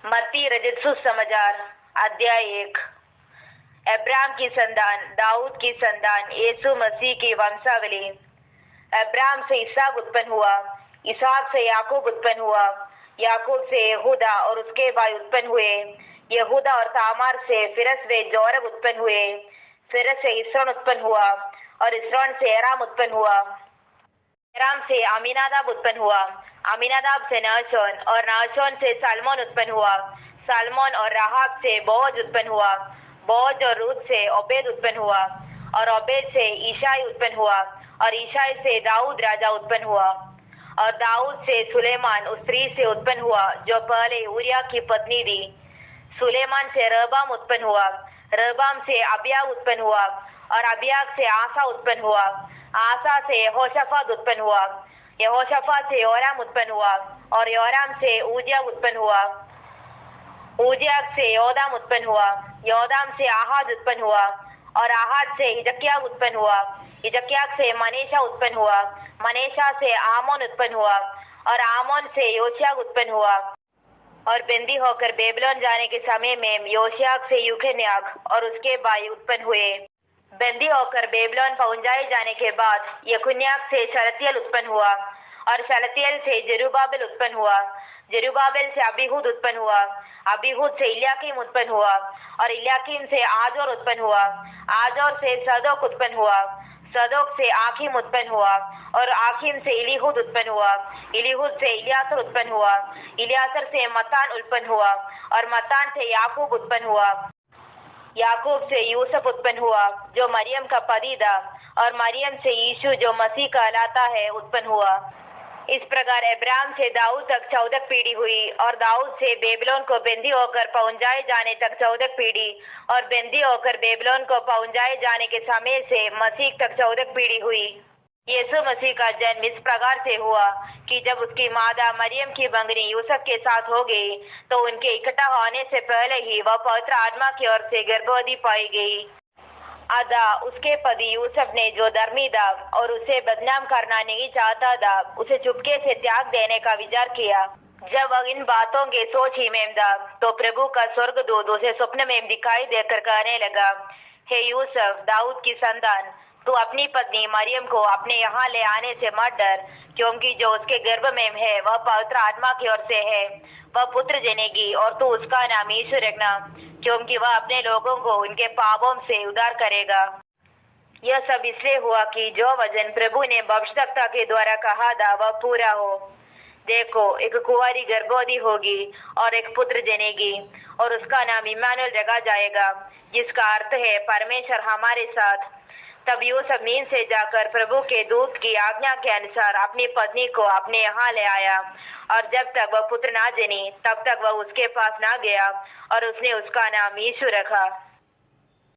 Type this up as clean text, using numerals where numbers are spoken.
मत्ती रचित सुसमाचार अध्याय 1। अब्राहम की संतान, दाऊद की संतान, यीशु मसीह की वंशावली। अब्राहम से इसहाक उत्पन्न हुआ, इसहाक से याकूब उत्पन्न हुआ, याकूब से यहूदा और उसके भाई उत्पन्न हुए, यहूदा और तामार से फिरस व जोरह उत्पन्न हुए, फिरस से इसरोन उत्पन्न हुआ और इसरोन से एराम उत्पन्न हुआ, एराम से अमीनादाब उत्पन्न हुआ, अमीनादाब से नहशोन और नहशोन से सलमोन उत्पन्न हुआ, सलमोन और राहाब से बोअज उत्पन्न हुआ, बोअज और रूत से ओबेद उत्पन्न हुआ और ओबेद से ईशाई उत्पन्न हुआ और ईशाई से दाऊद राजा उत्पन्न हुआ और दाऊद से सुलेमान उस स्त्री से उत्पन्न हुआ जो पहले उरिया की पत्नी थी। सुलेमान से रहबाम उत्पन्न हुआ, रहबाम से अबियाग उत्पन्न हुआ और अबियाग से आसा उत्पन्न हुआ, आसा से यहोशाफात उत्पन्न हुआ, यहोशाफात से योराम उत्पन्न हुआ और योराम से उजिया उत्पन्न हुआ, उजियाग से योदाम उत्पन्न हुआ, योदाम से आहाज उत्पन्न हुआ और आहाज से हिजकिय्याह उत्पन्न हुआ, हिजकिय्याह से मनेशा उत्पन्न हुआ, मनेशा से आमोन उत्पन्न हुआ और आमोन से योशियाह उत्पन्न हुआ और बंदी होकर बेबीलोन जाने के समय में योशियाह से युखन्याग और उसके भाई उत्पन्न हुए। बंदी होकर बेबीलोन पहुंचाए जाने के बाद यकुन्याग से शलतियल उत्पन्न हुआ और शलतियल से जेरुब्बाबेल उत्पन्न हुआ, जेरुब्बाबेल से अबीहूद उत्पन्न हुआ, अबीहूद से इल्याकीम उत्पन्न हुआ और इल्याकीम से आजोर उत्पन्न हुआ, आजोर से सदोक उत्पन्न हुआ, सदोक से आखीम उत्पन्न हुआ और आखीम से इलीहूद उत्पन्न हुआ, इलीहूद से इलियासर उत्पन्न हुआ, इलियासर से मत्तान उत्पन्न हुआ और मत्तान से याकूब उत्पन्न हुआ, याकूब से यूसुफ उत्पन्न हुआ जो मरियम का पति था और मरियम से यीशु जो मसीह कहलाता है उत्पन्न हुआ। इस प्रकार अब्राहम से दाऊद तक 14 पीढ़ी हुई और दाऊद से बेबीलोन को बंदी होकर पहुंचाए जाने तक 14 पीढ़ी और बंदी होकर बेबीलोन को पहुंचाए जाने के समय से मसीह तक 14 पीढ़ी हुई। यीशु मसीह का जन्म इस प्रकार से हुआ कि जब उसकी माता मरियम की बंगनी यूसुफ के साथ हो गई तो उनके इकट्ठा होने से पहले ही वह पवित्र आत्मा की ओर से गर्भवती पाई गई। अदा उसके पति यूसुफ ने जो धर्मी था और उसे बदनाम करना नहीं चाहता था, उसे चुपके से त्याग देने का विचार किया। जब वह इन बातों के सोच ही में था तो प्रभु का स्वर्गदूत उसे स्वप्न में दिखाई देकर कहने लगा, हे यूसुफ, दाऊद की संतान, तू अपनी पत्नी मरियम को अपने यहाँ ले आने से मत डर, क्योंकि जो उसके गर्भ में है वह पवित्र आत्मा की ओर से है। वह पुत्र जनेगी और तू उसका नाम यीशु रखना, क्योंकि वह अपने लोगों को उनके पापों से उद्धार करेगा। यह सब इसलिए हुआ कि जो वचन प्रभु ने भविष्यद्वक्ता के द्वारा कहा था वह पूरा हो। देखो, एक कुंवारी गर्भवती होगी और एक पुत्र जनेगी और उसका नाम इम्मानुएल रखा जाएगा, जिसका अर्थ है परमेश्वर हमारे साथ। तब यूसुफ नींद से जाकर प्रभु के दूत की आज्ञा के अनुसार अपनी पत्नी को अपने यहाँ ले आया और जब तक वह पुत्र ना जनी तब तक वह उसके पास ना गया और उसने उसका नाम यीशु रखा।